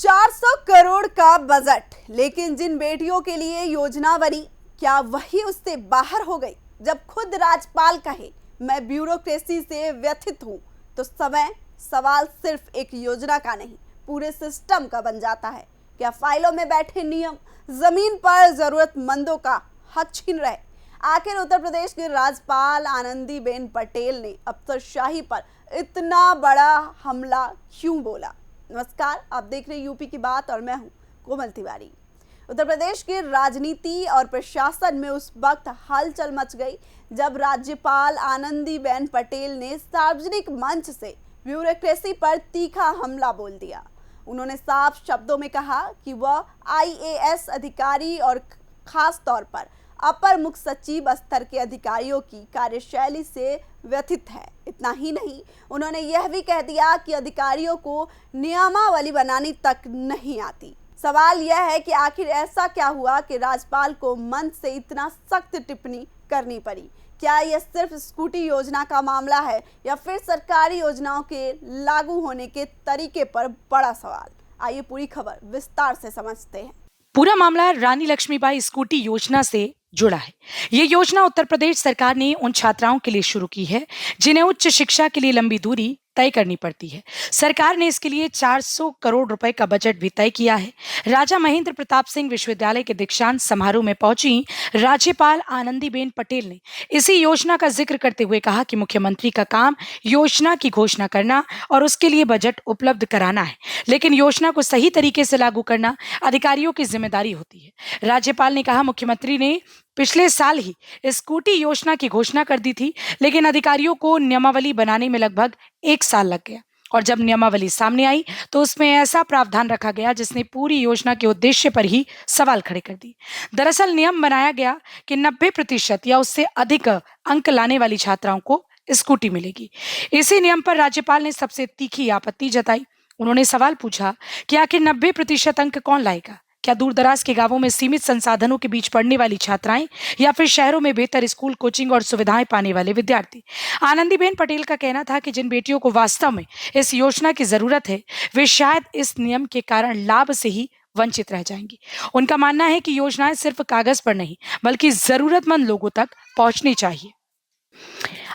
400 करोड़ का बजट, लेकिन जिन बेटियों के लिए योजना बनी, क्या वही उससे बाहर हो गई? जब खुद राज्यपाल कहे मैं ब्यूरोक्रेसी से व्यथित हूं, तो सवाल सिर्फ एक योजना का नहीं, पूरे सिस्टम का बन जाता है। क्या फाइलों में बैठे नियम जमीन पर जरूरतमंदों का हक छीन रहे? आखिर उत्तर प्रदेश के राज्यपाल आनंदीबेन पटेल ने अफसरशाही पर इतना बड़ा हमला क्यों बोला? नमस्कार, आप देख रहे हैं यूपी की बात और मैं हूं कोमल तिवारी। उत्तर प्रदेश की राजनीति और प्रशासन में उस वक्त हलचल मच गई जब राज्यपाल आनंदीबेन पटेल ने सार्वजनिक मंच से ब्यूरोक्रेसी पर तीखा हमला बोल दिया। उन्होंने साफ शब्दों में कहा कि वह आईएएस अधिकारी और खास तौर पर अपर मुख्य सचिव स्तर के अधिकारियों की कार्यशैली से व्यथित है। इतना ही नहीं, उन्होंने यह भी कह दिया कि अधिकारियों को नियमावली बनानी तक नहीं आती। सवाल यह है कि आखिर ऐसा क्या हुआ कि राज्यपाल को मंच से इतना सख्त टिप्पणी करनी पड़ी? क्या यह सिर्फ स्कूटी योजना का मामला है या फिर सरकारी योजनाओं के लागू होने के तरीके पर बड़ा सवाल? आइए पूरी खबर विस्तार से समझते हैं। पूरा मामला रानी लक्ष्मीबाई स्कूटी योजना से जुड़ा है। ये योजना उत्तर प्रदेश सरकार ने उन छात्राओं के लिए शुरू की है जिन्हें उच्च शिक्षा के लिए लंबी दूरी तय करनी पड़ती है। सरकार ने इसके लिए 400 करोड़ रुपए का बजट भी तय किया है। राजा महेंद्र प्रताप सिंह विश्वविद्यालय के दीक्षांत समारोह में पहुंची राज्यपाल आनंदीबेन पटेल ने इसी योजना का जिक्र करते हुए कहा कि मुख्यमंत्री का काम योजना की घोषणा करना और उसके लिए बजट उपलब्ध कराना है, लेकिन योजना को सही तरीके से लागू करना अधिकारियों की जिम्मेदारी होती है। राज्यपाल ने कहा, मुख्यमंत्री ने पिछले साल ही स्कूटी योजना की घोषणा कर दी थी, लेकिन अधिकारियों को नियमावली बनाने में लगभग 1 साल लग गया और जब नियमावली सामने आई तो उसमें ऐसा प्रावधान रखा गया जिसने पूरी योजना के उद्देश्य पर ही सवाल खड़े कर दिए। दरअसल नियम बनाया गया कि 90% या उससे अधिक अंक लाने वाली छात्राओं को स्कूटी मिलेगी। इसी नियम पर राज्यपाल ने सबसे तीखी आपत्ति जताई। उन्होंने सवाल पूछा कि आखिर 90% अंक कौन लाएगा? क्या दूर दराज के गांवों में सीमित संसाधनों के बीच पढ़ने वाली छात्राएं या फिर शहरों में बेहतर स्कूल, कोचिंग और सुविधाएं पाने वाले विद्यार्थी? आनंदीबेन पटेल का कहना था कि जिन बेटियों को वास्तव में इस योजना की जरूरत है, वे शायद इस नियम के कारण लाभ से ही वंचित रह जाएंगी। उनका मानना है कि योजनाएं सिर्फ कागज पर नहीं बल्कि जरूरतमंद लोगों तक पहुंचनी चाहिए।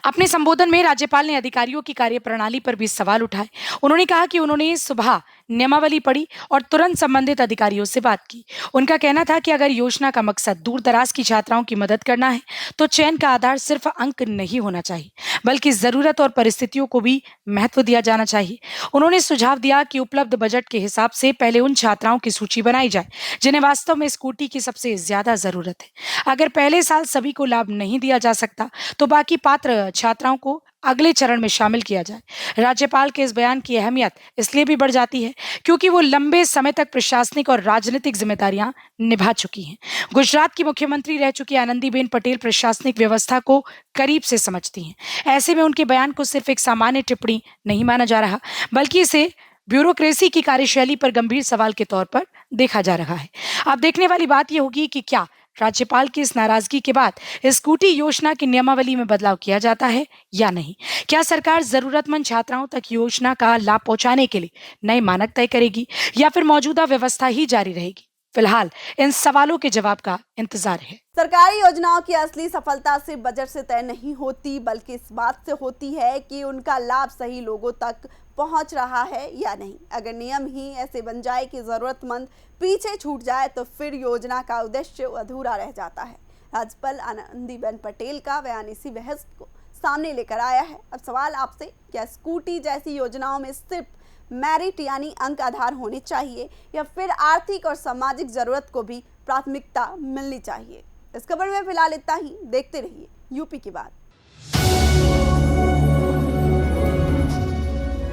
अपने संबोधन में राज्यपाल ने अधिकारियों की कार्यप्रणाली पर भी सवाल उठाए। उन्होंने कहा कि उन्होंने सुबह नियमावली पढ़ी और तुरंत संबंधित अधिकारियों से बात की। उनका कहना था कि अगर योजना का मकसद दूर दराज की छात्राओं की मदद करना है तो चयन का आधार सिर्फ अंक नहीं होना चाहिए, बल्कि जरूरत और परिस्थितियों को भी महत्व दिया जाना चाहिए। उन्होंने सुझाव दिया कि उपलब्ध बजट के हिसाब से पहले उन छात्राओं की सूची बनाई जाए जिन्हें वास्तव में स्कूटी की सबसे ज्यादा जरूरत है। अगर पहले साल सभी को लाभ नहीं दिया जा सकता तो बाकी पात्र छात्राओं को अगले चरण में शामिल किया जाए। राज्यपाल के इस बयान की अहमियत इसलिए भी बढ़ जाती है क्योंकि वो लंबे समय तक प्रशासनिक और राजनीतिक जिम्मेदारियां निभा चुकी हैं। गुजरात की मुख्यमंत्री रह चुकी आनंदीबेन पटेल प्रशासनिक व्यवस्था को करीब से समझती हैं। ऐसे में उनके बयान को सिर्फ एक सामान्य टिप्पणी नहीं माना जा रहा, बल्कि इसे ब्यूरोक्रेसी की कार्यशैली पर गंभीर सवाल के तौर पर देखा जा रहा है। अब देखने वाली बात यह होगी कि क्या राज्यपाल की इस नाराजगी के बाद स्कूटी योजना की नियमावली में बदलाव किया जाता है या नहीं? क्या सरकार जरूरतमंद छात्राओं तक योजना का लाभ पहुंचाने के लिए नए मानक तय करेगी या फिर मौजूदा व्यवस्था ही जारी रहेगी? फिलहाल इन सवालों के जवाब का इंतजार है। सरकारी योजनाओं की असली सफलता से बजट से तय नहीं होती, बल्कि इस बात से होती है कि उनका लाभ सही लोगों तक पहुंच रहा है या नहीं। अगर नियम ही ऐसे बन जाए कि जरूरतमंद पीछे छूट जाए तो फिर योजना का उद्देश्य अधूरा रह जाता है। राज्यपाल आनंदीबेन पटेल का बयान इसी बहस को सामने लेकर आया है। अब सवाल आपसे, क्या स्कूटी जैसी योजनाओं में सिर्फ मेरिट यानी अंक आधार होने चाहिए या फिर आर्थिक और सामाजिक जरूरत को भी प्राथमिकता मिलनी चाहिए? इस खबर में फिलहाल इतना ही। देखते रहिए यूपी की बात।